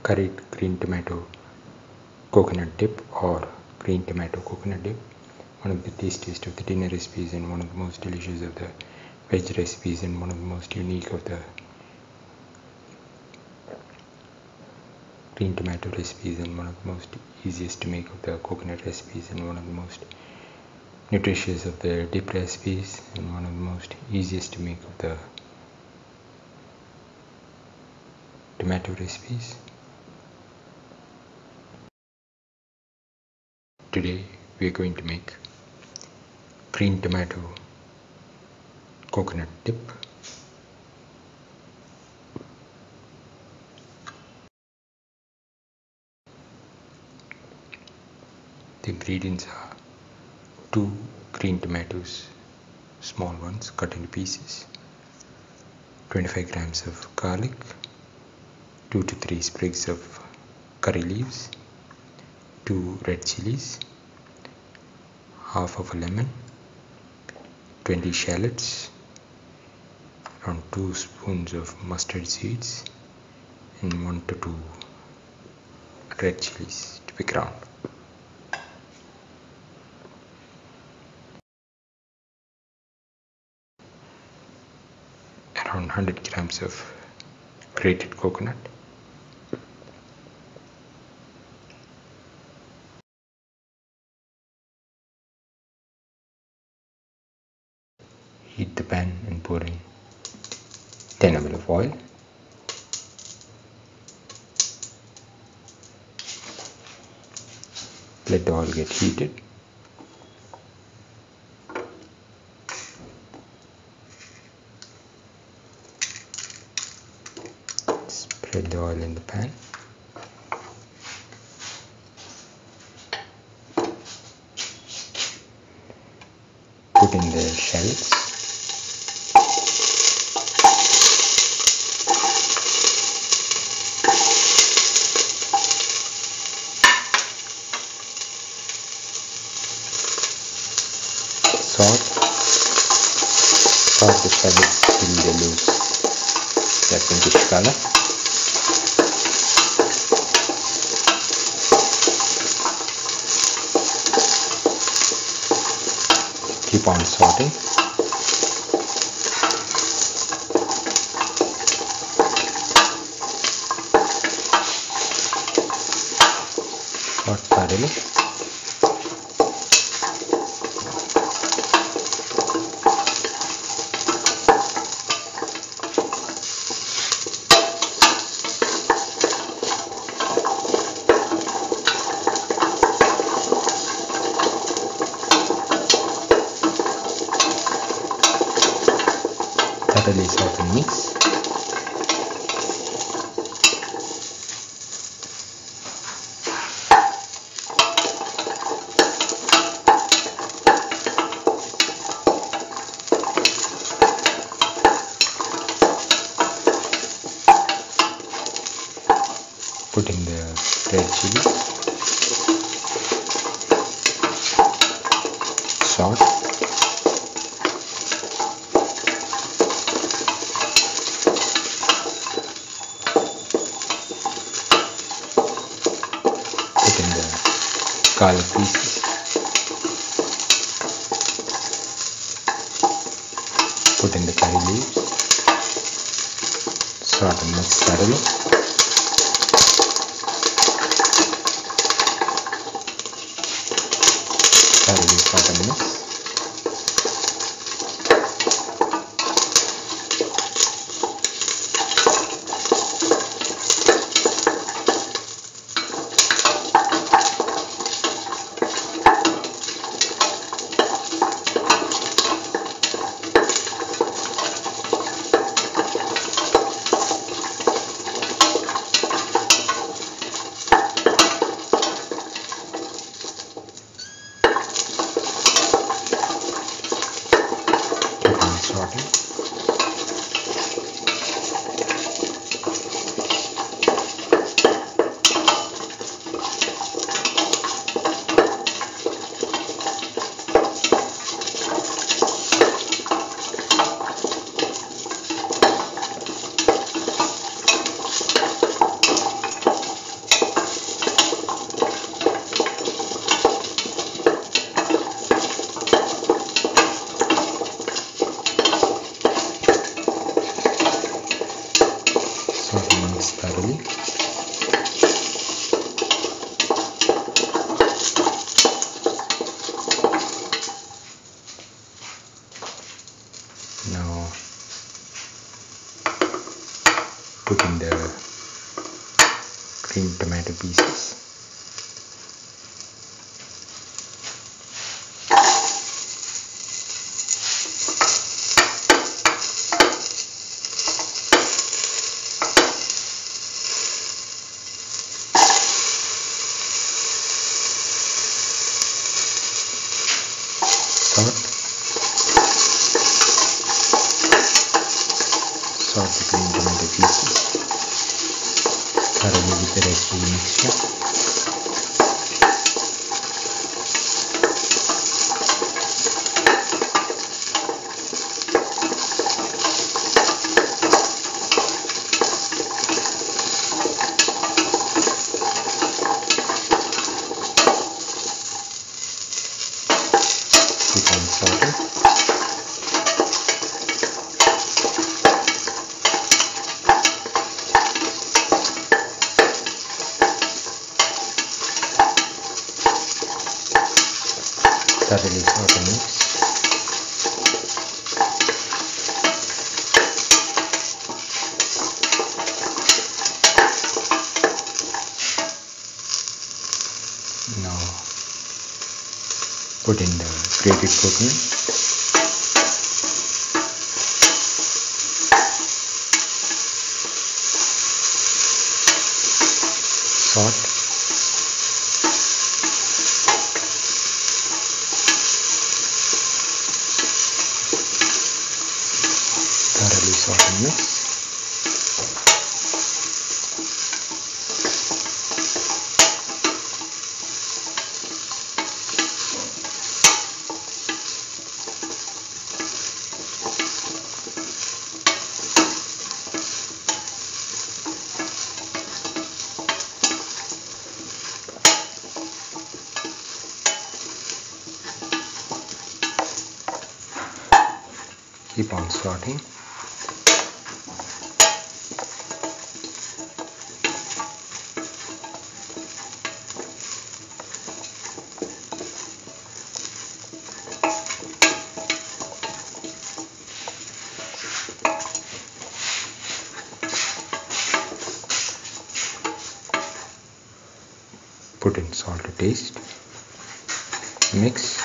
curried green tomato coconut dip or green tomato coconut dip. One of the tastiest of the dinner recipes and one of the most delicious of the veg recipes and one of the most unique of the green tomato recipes and one of the most easiest to make of the coconut recipes and one of the most nutritious of the dip recipes and one of the most easiest to make of the tomato recipes. Today we are going to make green tomato coconut dip. The ingredients are 2 green tomatoes, small ones cut into pieces, 25 grams of garlic, 2 to 3 sprigs of curry leaves, 2 red chillies, half of a lemon, 20 shallots, around 2 spoons of mustard seeds, and 1 to 2 red chillies to be ground. Around 100 grams of grated coconut, heat the pan and pour in 10 ml of oil. Let the oil get heated. Spread the oil in the pan. Put in the shallots. Saute the shallots till they lose that pinkish color. Keep on sauteing. Saute thoroughly. Thoroughly saute and mix. Put in the red chili, salt, put in the garlic pieces, put in the curry leaves, salt and mix thoroughly. Thoroughly salt and mix. mix thoroughly. Now put in the green tomato pieces. Salt the green tomato pieces thoroughly with the rest of the mixture. Keep on sauteing. Thoroughly saute mix. Now put in the grated coconut. Salt. Thoroughly saute mix. Keep on sauteing. Put in salt to taste. Mix.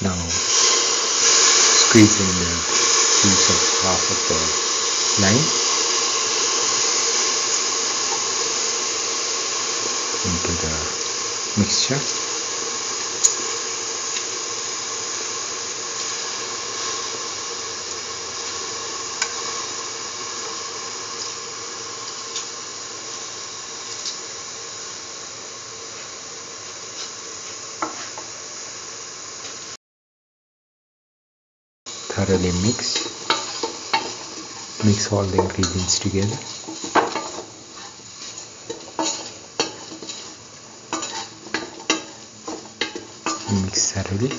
Now squeeze in the juice of half of the lime into the mixture. Thoroughly mix all the ingredients together. Mix thoroughly.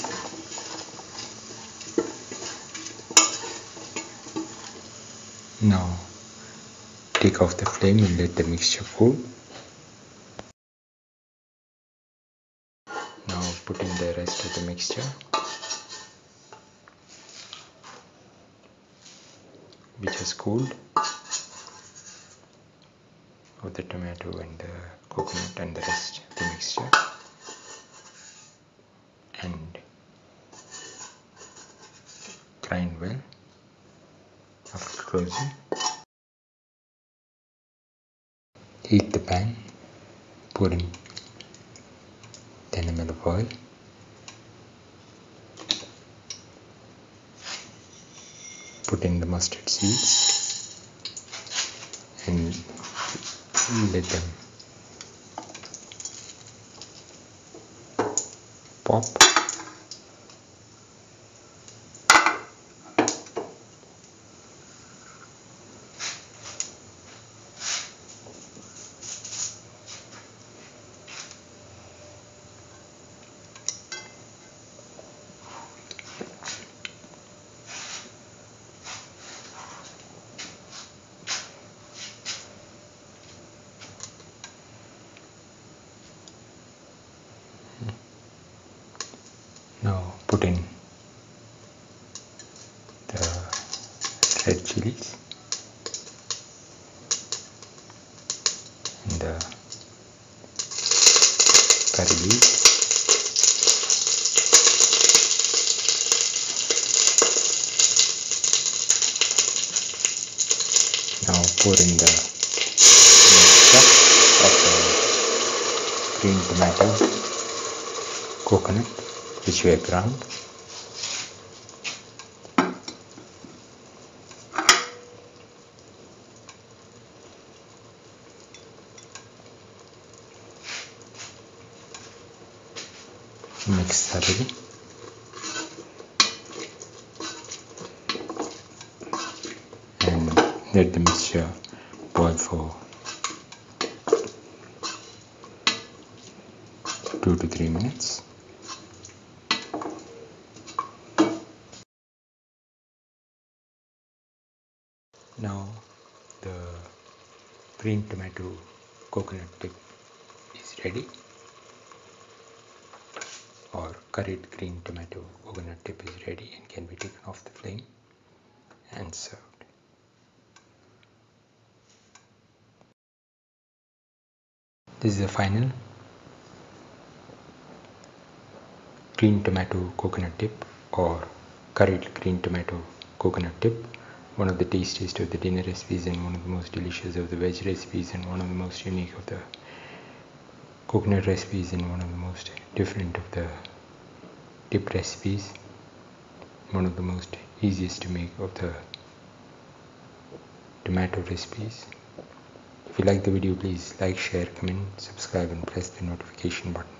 Now take off the flame and let the mixture cool. Now put in the rest of the mixture, which has cooled, of the tomato and the coconut and the rest of the mixture, and grind well after closing. Heat the pan, pour in 10 ml of oil, put in the mustard seeds and let them pop. put in the red chillies and the curry leaves. Now pour in the mixture of the green tomato, coconut which we have ground, mix thoroughly. And let the mixture boil for 2 to 3 minutes. Now the green tomato coconut dip is ready, or curried green tomato coconut dip is ready and can be taken off the flame and served. This is the final green tomato coconut dip or curried green tomato coconut dip. One of the tastiest of the dinner recipes and one of the most delicious of the veg recipes and one of the most unique of the coconut recipes and one of the most different of the dip recipes. One of the most easiest to make of the tomato recipes. If you like the video, please like, share, comment, subscribe and press the notification button.